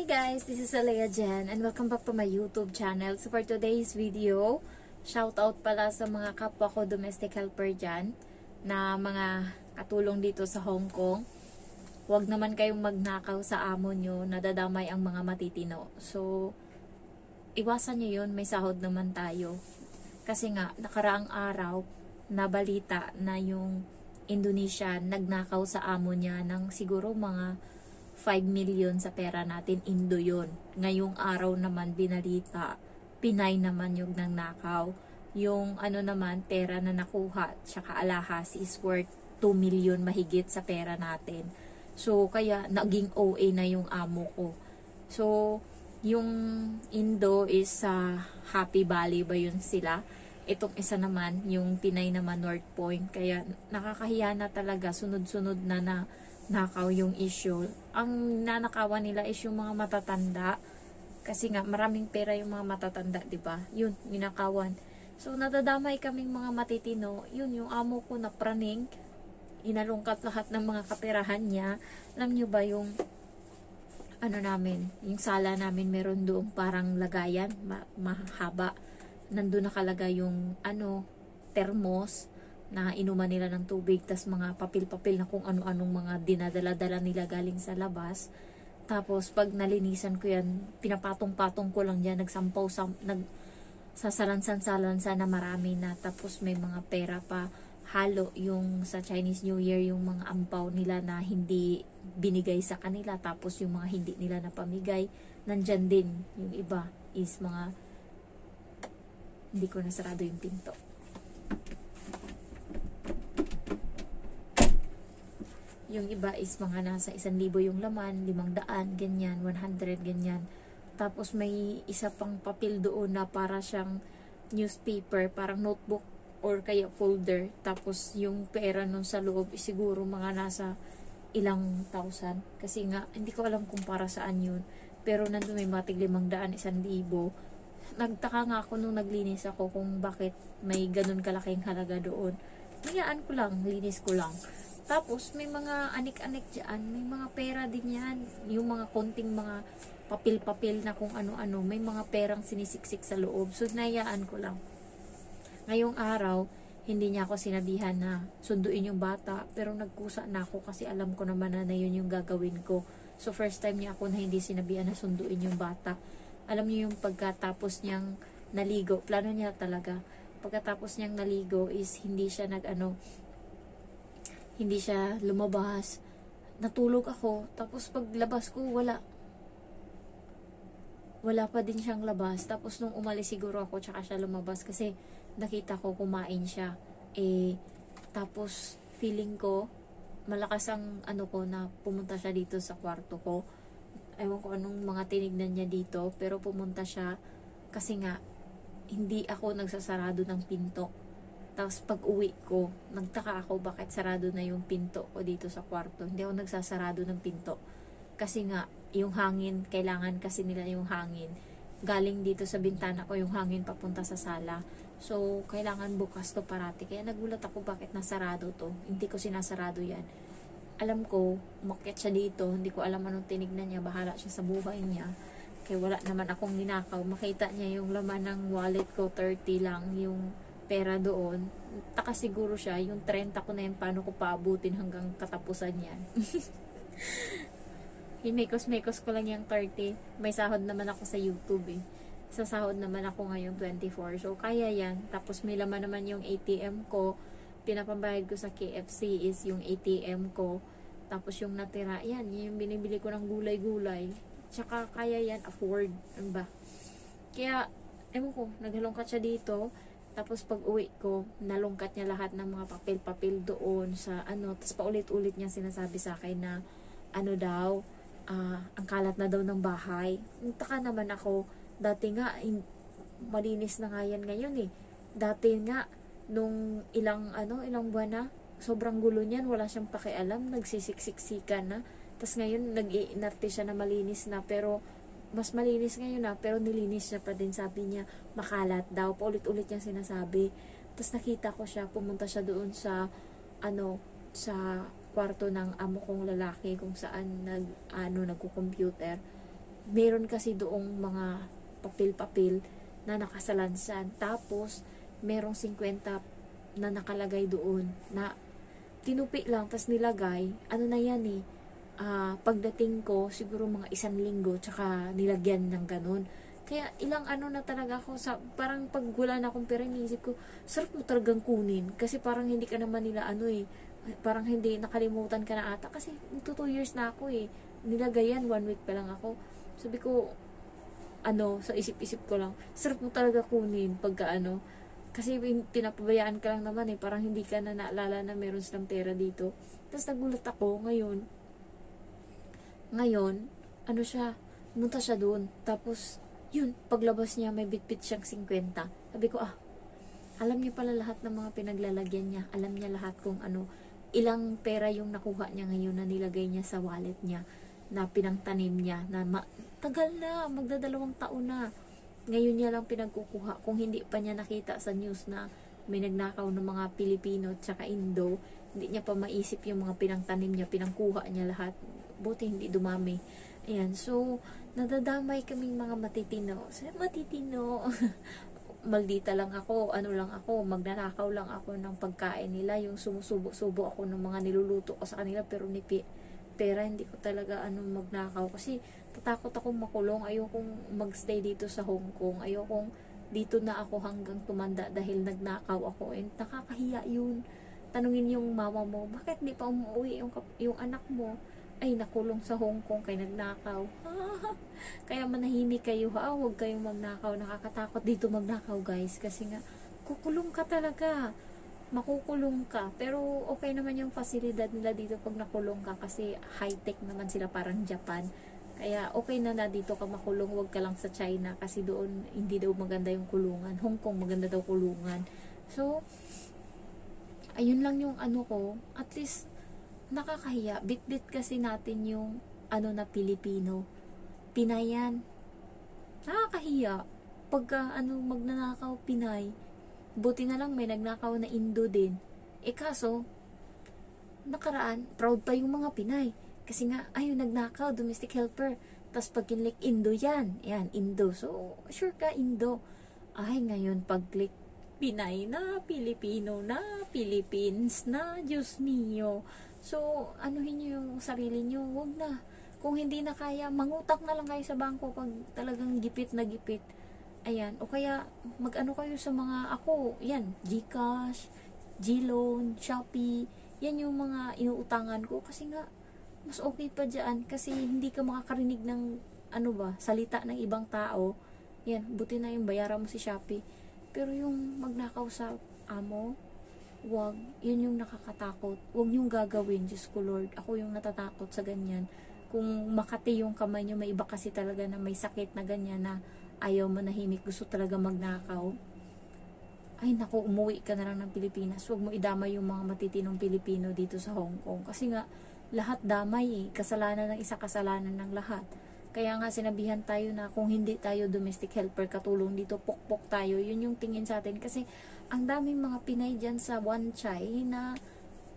guys, this is Alea Jen and welcome back to my YouTube channel. So for today's video, shout out pala sa mga kapwa ko domestic helper dyan na mga katulong dito sa Hong Kong. Huwag naman kayong magnakaw sa amo nyo, nadadamay ang mga matitino. So, iwasan nyo yun, may sahod naman tayo. Kasi nga, nakaraang araw, nabalita na yung Indonesia nagnakaw sa amo niya ng siguro mga 5 million sa pera natin, Indo yun. Ngayong araw naman binalita, Pinay naman yung nangnakaw. Yung ano naman, pera na nakuha, tsaka alahas is worth 2 million mahigit sa pera natin. So, kaya naging OA na yung amo ko. So, yung Indo is sa Happy Valley ba yun sila? Itong isa naman, yung Pinay naman North Point. Kaya nakakahiya na talaga, sunod-sunod na nakaw yung issue. Ang nanakawan nila is yung mga matatanda. Kasi nga, maraming pera yung mga matatanda, diba? Yun, ninakawan. So, nadadamay kaming mga matitino. Yun, yung amo ko na praning. Inalungkat lahat ng mga kaperahan niya. Alam nyo ba yung ano namin, yung sala namin meron doon parang lagayan, mahaba. Nandun nakalagay yung ano, thermos na inuman nila ng tubig, tas mga papel-papel na kung ano-anong mga dinadala-dala nila galing sa labas. Tapos pag nalinisan ko yan, pinapatong-patong ko lang dyan, nagsasalansan-salansan na marami na. Tapos may mga pera pa halo yung sa Chinese New Year, yung mga ampaw nila na hindi binigay sa kanila, tapos yung mga hindi nila napamigay nandyan din. Yung iba is mga hindi ko nasarado yung pinto. Yung iba is mga nasa 1,000 yung laman, 500, ganyan, 100, ganyan. Tapos may isa pang papel doon na para siyang newspaper, parang notebook or kaya folder. Tapos yung pera nun sa loob is siguro mga nasa ilang thousand. Kasi nga, hindi ko alam kung para saan yun. Pero nandun may matig 500, 1,000. Nagtaka nga ako nung naglinis ako kung bakit may ganun kalaking halaga doon. Hayaan ko lang, linis ko lang. Tapos, may mga anik-anik dyan. May mga pera din yan. Yung mga konting mga papel-papel na kung ano-ano. May mga perang sinisiksik sa loob. So, nayaan ko lang. Ngayong araw, hindi niya ako sinabihan na sunduin yung bata. Pero nagkusa na ako kasi alam ko naman na yun yung gagawin ko. So, first time niya ako na hindi sinabihan na sunduin yung bata. Alam niyo yung pagkatapos niyang naligo. Plano niya talaga. Pagkatapos niyang naligo is hindi siya hindi siya lumabas. Natulog ako. Tapos paglabas ko, wala pa din siyang labas. Tapos nung umalis siguro ako, tsaka siya lumabas. Kasi nakita ko kumain siya. Tapos feeling ko, malakas ang ano ko na pumunta siya dito sa kwarto ko. Ewan ko anong mga tinignan niya dito. Pero pumunta siya kasi nga, hindi ako nagsasarado ng pinto. Tapos pag uwi ko, nagtaka ako bakit sarado na yung pinto ko dito sa kwarto. Hindi ako nagsasarado ng pinto. Kasi nga, yung hangin, kailangan kasi nila yung hangin. Galing dito sa bintana ko yung hangin papunta sa sala. So, kailangan bukas to parati. Kaya nagulat ako bakit nasarado to. Hindi ko sinasarado yan. Alam ko, umakyat siya dito. Hindi ko alam anong tinignan niya. Bahala siya sa buhay niya. Kaya wala naman akong ninakaw. Makita niya yung laman ng wallet ko, 30 lang yung pera doon. Taka siguro siya, yung 30 ko na yan, paano ko paabutin hanggang katapusan yan. Himekos-mekos ko lang yung 30. May sahod naman ako sa YouTube eh. Sa sahod naman ako ngayong 24. So, kaya yan. Tapos may laman naman yung ATM ko. Pinapambayad ko sa KFC is yung ATM ko. Tapos yung natira, yan. Yung binibili ko ng gulay-gulay. Tsaka kaya yan, afford. Ano ba? Kaya, ewan ko, naghalongkat siya dito. Tapos pag uwi ko, nalungkat niya lahat ng mga papel-papel doon sa ano. Tapos paulit-ulit niya sinasabi sa akin na ano daw, ang kalat na daw ng bahay. Taka naman ako, dati nga, malinis na nga yan ngayon eh. Dati nga, nung ilang buwan na, sobrang gulo niyan, wala siyang pakialam, nagsisiksiksikan na. Tapos ngayon, nag-iinarte siya na malinis na, pero mas malinis ngayon na, pero nilinis niya pa din, sabi niya, makalat daw, paulit-ulit niya sinasabi. Tapos nakita ko siya, pumunta siya doon sa, sa kwarto ng amo kong lalaki, kung saan nagko-computer. meron kasi doong mga papel-papel na nakasalansan. Tapos, merong 50 na nakalagay doon na tinupi lang, tas nilagay. Ano na yan eh, pagdating ko, siguro mga 1 linggo, tsaka nilagyan ng ganun. Kaya ilang ano na talaga ako, parang pag wala na akong pera, iniisip ko, sarap mo talagang kunin. Kasi parang hindi ka naman nila ano eh, parang hindi, nakalimutan ka na ata. Kasi 2 years na ako eh. Nilagay yan, 1 week pa lang ako. Sabi ko, sa isip-isip ko lang, sarap mo talaga kunin pagka kasi pinapabayaan ka lang naman eh, parang hindi ka na naalala na meron silang pera dito. Tapos nagulat ako ngayon, munta siya doon. Tapos, yun, paglabas niya, may bitbit siyang 50. Sabi ko, alam niya pala lahat ng mga pinaglalagyan niya. Alam niya lahat kung ilang pera yung nakuha niya ngayon na nilagay niya sa wallet niya, na pinangtanim niya, na tagal na, magdadalawang taon na. Ngayon niya lang pinagkukuha. Kung hindi pa niya nakita sa news na may nagnakaw ng mga Pilipino tsaka Indo, hindi niya pa maisip yung mga pinangtanim niya, pinangkuha niya lahat. Buti hindi dumami. Ayan, so, nadadamay kaming mga matitino. Matitino. Maldita lang ako, magnanakaw lang ako ng pagkain nila, yung sumusubo-subo ako ng mga niluluto ko sa kanila, pero pera, hindi ko talaga magnakaw kasi tatakot akong makulong. Ayokong magstay dito sa Hong Kong, ayokong dito na ako hanggang tumanda dahil nagnakaw ako, and nakakahiya yun. Tanungin yung mama mo, bakit di pa umuwi yung anak mo? Ay, nakulong sa Hong Kong kay nagnakaw. Kaya manahimik kayo huwag kayong magnakaw. Nakakatakot dito magnakaw guys, kasi nga kukulong ka talaga, makukulong ka. Pero okay naman yung fasilidad nila dito pag nakulong ka, kasi high-tech naman sila, parang Japan. Kaya okay na dito ka makulong, huwag ka lang sa China, kasi doon hindi daw maganda yung kulungan. Hong Kong maganda daw kulungan. So, ayun lang yung ko, at least nakakahiya. Bit-bit kasi natin yung na Pilipino. Pinay yan. Nakakahiya. Pagka magnanakaw Pinay, buti na lang may nagnakaw na Indo din. Kaso, nakaraan, proud pa yung mga Pinay. Kasi nga, yung nagnakaw, domestic helper. Tapos pag kinlik, Indo yan. Yan, Indo. So, sure ka, Indo. Ngayon, pag-click, Pinay na, Pilipino na, Philippines na, Diyos mio. So, anuhin nyo yung sarili nyo. Huwag na. Kung hindi na kaya, mangutang na lang kayo sa bangko pag talagang gipit na gipit. Ayan. O kaya, kayo sa mga, yan, GCash, GLoan, Shopee. Yan yung mga inuutangan ko. Kasi nga, mas okay pa dyan. Kasi hindi ka makakarinig ng, salita ng ibang tao. Yan, buti na yung bayaran mo si Shopee. Pero yung magnakaw sa amo, wag, yun yung nakakatakot. Wag yung gagawin, Diyos ko Lord. Ako yung natatakot sa ganyan. Kung makati yung kamay nyo, may iba kasi talaga na may sakit na ganyan na ayaw manahimik, gusto talaga magnakaw. Ay naku, umuwi ka na lang ng Pilipinas. Wag mo idamay yung mga matitinong Pilipino dito sa Hong Kong. Kasi nga, lahat damay kasalanan ng isa, kasalanan ng lahat. Kaya nga sinabihan tayo na kung hindi tayo domestic helper, katulong dito, pokpok tayo. Yun yung tingin sa atin. Kasi ang daming mga Pinay dyan sa Wan Chai na,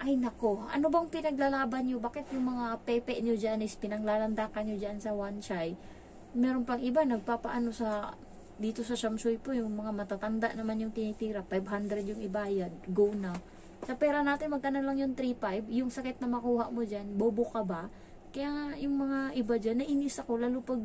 ay nako, ano bang pinaglalaban nyo? Bakit yung mga pepe nyo dyan is pinanglalandakan nyo dyan sa Wan Chai? Meron pang iba, nagpapaano dito sa Shamsui po, yung mga matatanda naman yung tinitira, 500 yung ibayad, go na. Sa pera natin, magkano lang yung 3.5, yung sakit na makuha mo dyan, bobo ka ba? Kaya nga, yung mga iba dyan, nainis ako, lalo pag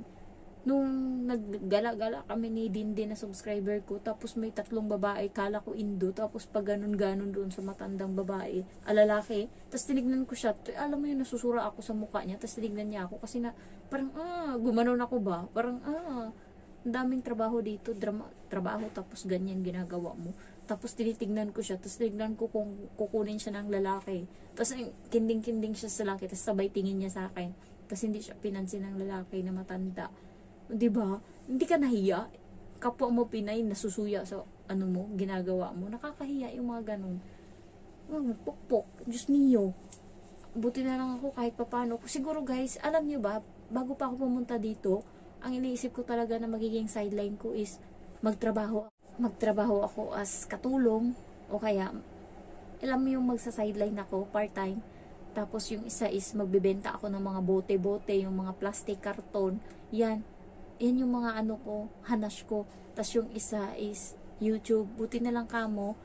nung naggala-gala kami ni Dindi na subscriber ko, tapos may 3 babae, kala ko Indo, tapos pag ganun-ganon doon sa matandang babae, lalaki, tapos tinignan ko siya, alam mo yun, nasusura ako sa mukha niya, tapos tinignan niya ako, kasi na, parang, gumanon ako ba? Parang, ang daming trabaho dito, trabaho, tapos ganyan ginagawa mo. Tapos tinitignan ko siya, tapos tinignan ko kung kukunin siya ng lalaki. Tapos kinding-kinding siya sa lalaki, tapos sabay tingin niya sa akin. Tapos hindi siya pinansin ng lalaki na matanda. 'Di ba? Hindi ka nahiya? Kapwa mo Pinay, nasusuya sa mo, ginagawa mo. Nakakahiya yung mga ganun. Pukpok, Diyos niyo. Buti na lang ako kahit papano. Siguro guys, alam niyo ba, bago pa ako pumunta dito, ang iniisip ko talaga na magiging sideline ko is magtrabaho ako as katulong, o kaya alam mo yung magsa-sideline ako part-time, tapos yung isa is magbebenta ako ng mga bote-bote, yung mga plastic karton, yan, yan yung mga ano ko, hanash ko. Tas yung isa is YouTube. Buti na lang kamo,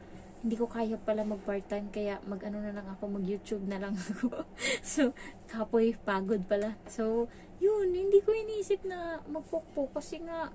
hindi ko kaya pala mag part-time, kaya mag-ano na lang ako, mag-YouTube na lang ako. So, kapoy, pagod pala. So, yun, hindi ko iniisip na magpokpok kasi nga,